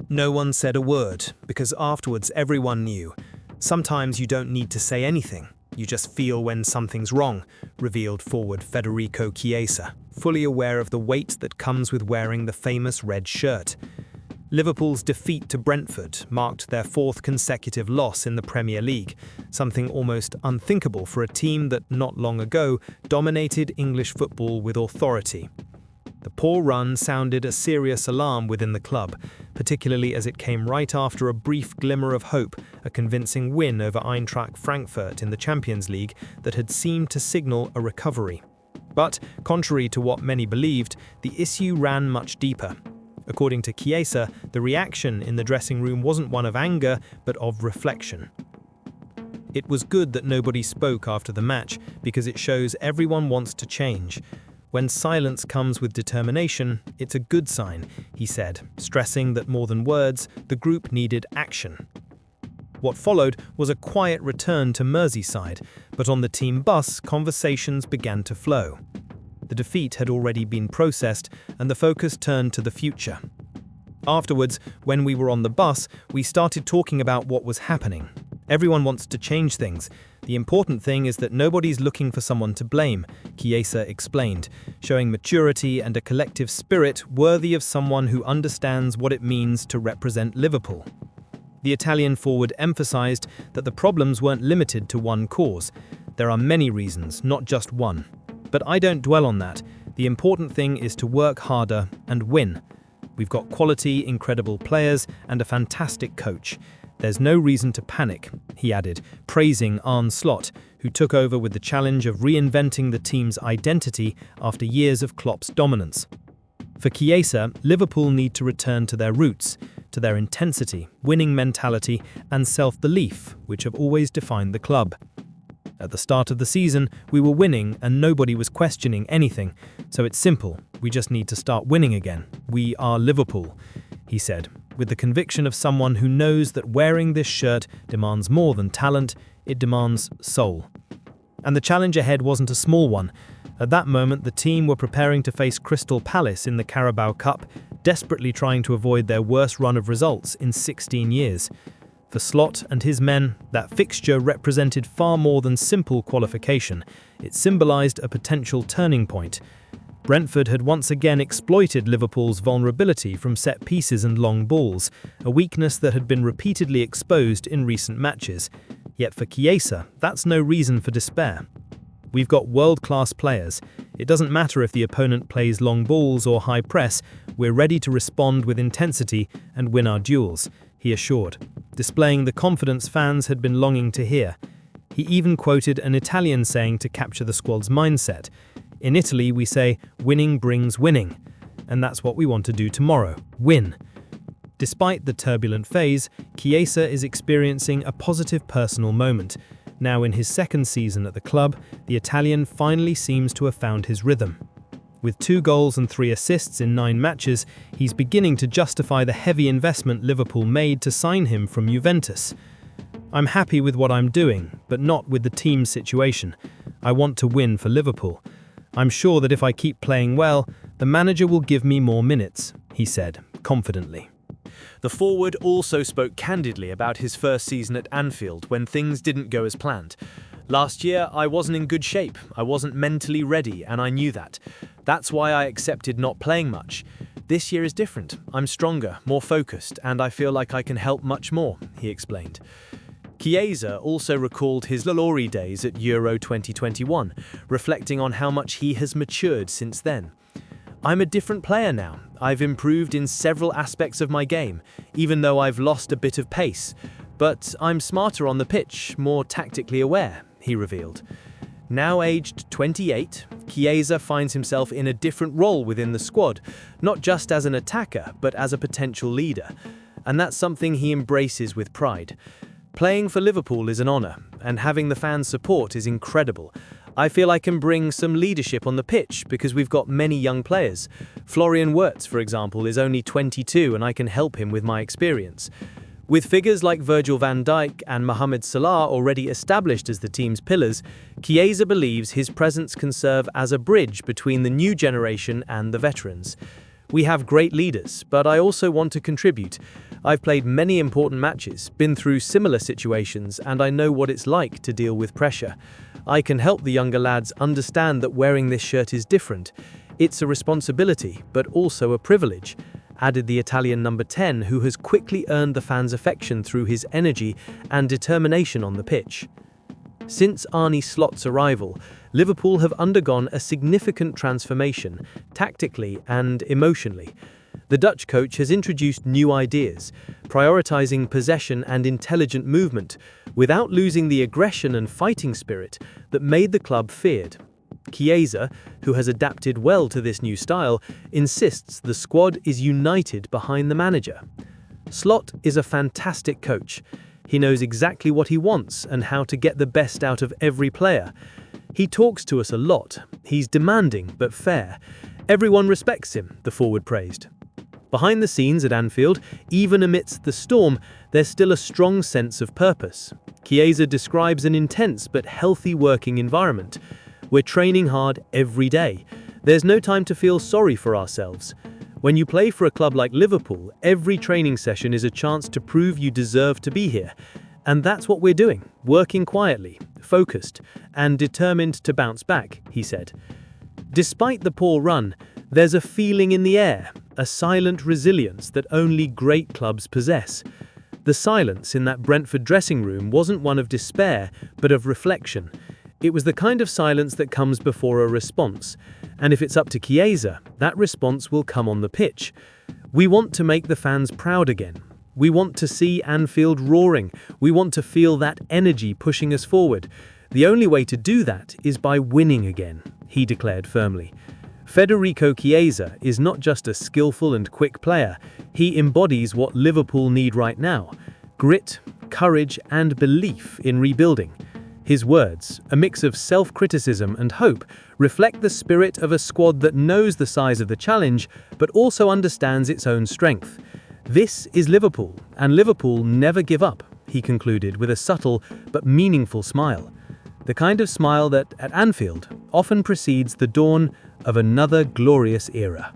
No one said a word, because afterwards everyone knew. Sometimes you don't need to say anything. You just feel when something's wrong, revealed forward Federico Chiesa, fully aware of the weight that comes with wearing the famous red shirt. Liverpool's defeat to Brentford marked their fourth consecutive loss in the Premier League, something almost unthinkable for a team that not long ago dominated English football with authority. The poor run sounded a serious alarm within the club, particularly as it came right after a brief glimmer of hope, a convincing win over Eintracht Frankfurt in the Champions League that had seemed to signal a recovery. But, contrary to what many believed, the issue ran much deeper. According to Chiesa, the reaction in the dressing room wasn't one of anger, but of reflection. It was good that nobody spoke after the match, because it shows everyone wants to change. When silence comes with determination, it's a good sign, he said, stressing that more than words, the group needed action. What followed was a quiet return to Merseyside, but on the team bus, conversations began to flow. The defeat had already been processed, and the focus turned to the future. Afterwards, when we were on the bus, we started talking about what was happening. Everyone wants to change things. The important thing is that nobody's looking for someone to blame, Chiesa explained, showing maturity and a collective spirit worthy of someone who understands what it means to represent Liverpool. The Italian forward emphasized that the problems weren't limited to one cause. There are many reasons, not just one. But I don't dwell on that. The important thing is to work harder and win. We've got quality, incredible players and a fantastic coach. There's no reason to panic, he added, praising Arne, who took over with the challenge of reinventing the team's identity after years of Klopp's dominance. For Chiesa, Liverpool need to return to their roots, to their intensity, winning mentality and self-belief, which have always defined the club. At the start of the season, we were winning and nobody was questioning anything, so it's simple, we just need to start winning again. We are Liverpool, he said, with the conviction of someone who knows that wearing this shirt demands more than talent, it demands soul. And the challenge ahead wasn't a small one. At that moment, the team were preparing to face Crystal Palace in the Carabao Cup, desperately trying to avoid their worst run of results in 16 years. For Slot and his men, that fixture represented far more than simple qualification. It symbolized a potential turning point. Brentford had once again exploited Liverpool's vulnerability from set pieces and long balls, a weakness that had been repeatedly exposed in recent matches. Yet for Chiesa, that's no reason for despair. We've got world-class players. It doesn't matter if the opponent plays long balls or high press, we're ready to respond with intensity and win our duels, he assured, displaying the confidence fans had been longing to hear. He even quoted an Italian saying to capture the squad's mindset. In Italy, we say, winning brings winning. And that's what we want to do tomorrow, win. Despite the turbulent phase, Chiesa is experiencing a positive personal moment. Now in his second season at the club, the Italian finally seems to have found his rhythm. With 2 goals and 3 assists in 9 matches, he's beginning to justify the heavy investment Liverpool made to sign him from Juventus. I'm happy with what I'm doing, but not with the team's situation. I want to win for Liverpool. I'm sure that if I keep playing well, the manager will give me more minutes, he said, confidently. The forward also spoke candidly about his first season at Anfield when things didn't go as planned. Last year, I wasn't in good shape, I wasn't mentally ready, and I knew that. That's why I accepted not playing much. This year is different. I'm stronger, more focused, and I feel like I can help much more, he explained. Chiesa also recalled his glory days at Euro 2021, reflecting on how much he has matured since then. I'm a different player now. I've improved in several aspects of my game, even though I've lost a bit of pace. But I'm smarter on the pitch, more tactically aware, he revealed. Now aged 28, Chiesa finds himself in a different role within the squad, not just as an attacker, but as a potential leader. And that's something he embraces with pride. Playing for Liverpool is an honour, and having the fans' support is incredible. I feel I can bring some leadership on the pitch because we've got many young players. Florian Wirtz, for example, is only 22 and I can help him with my experience. With figures like Virgil van Dijk and Mohamed Salah already established as the team's pillars, Chiesa believes his presence can serve as a bridge between the new generation and the veterans. We have great leaders, but I also want to contribute. I've played many important matches, been through similar situations, and I know what it's like to deal with pressure. I can help the younger lads understand that wearing this shirt is different. It's a responsibility, but also a privilege," added the Italian number 10, who has quickly earned the fans' affection through his energy and determination on the pitch. Since Arne Slot's arrival, Liverpool have undergone a significant transformation, tactically and emotionally. The Dutch coach has introduced new ideas, prioritizing possession and intelligent movement, without losing the aggression and fighting spirit that made the club feared. Chiesa, who has adapted well to this new style, insists the squad is united behind the manager. Slot is a fantastic coach. He knows exactly what he wants and how to get the best out of every player. He talks to us a lot. He's demanding but fair. Everyone respects him, the forward praised. Behind the scenes at Anfield, even amidst the storm, there's still a strong sense of purpose. Chiesa describes an intense but healthy working environment. We're training hard every day. There's no time to feel sorry for ourselves. When you play for a club like Liverpool, every training session is a chance to prove you deserve to be here. And that's what we're doing, working quietly, focused, and determined to bounce back, he said. Despite the poor run, there's a feeling in the air, a silent resilience that only great clubs possess. The silence in that Brentford dressing room wasn't one of despair, but of reflection. It was the kind of silence that comes before a response. And if it's up to Chiesa, that response will come on the pitch. We want to make the fans proud again. We want to see Anfield roaring. We want to feel that energy pushing us forward. The only way to do that is by winning again, he declared firmly. Federico Chiesa is not just a skillful and quick player. He embodies what Liverpool need right now: grit, courage, and belief in rebuilding. His words, a mix of self-criticism and hope, reflect the spirit of a squad that knows the size of the challenge, but also understands its own strength. This is Liverpool, and Liverpool never give up, he concluded with a subtle but meaningful smile. The kind of smile that, at Anfield, often precedes the dawn of another glorious era.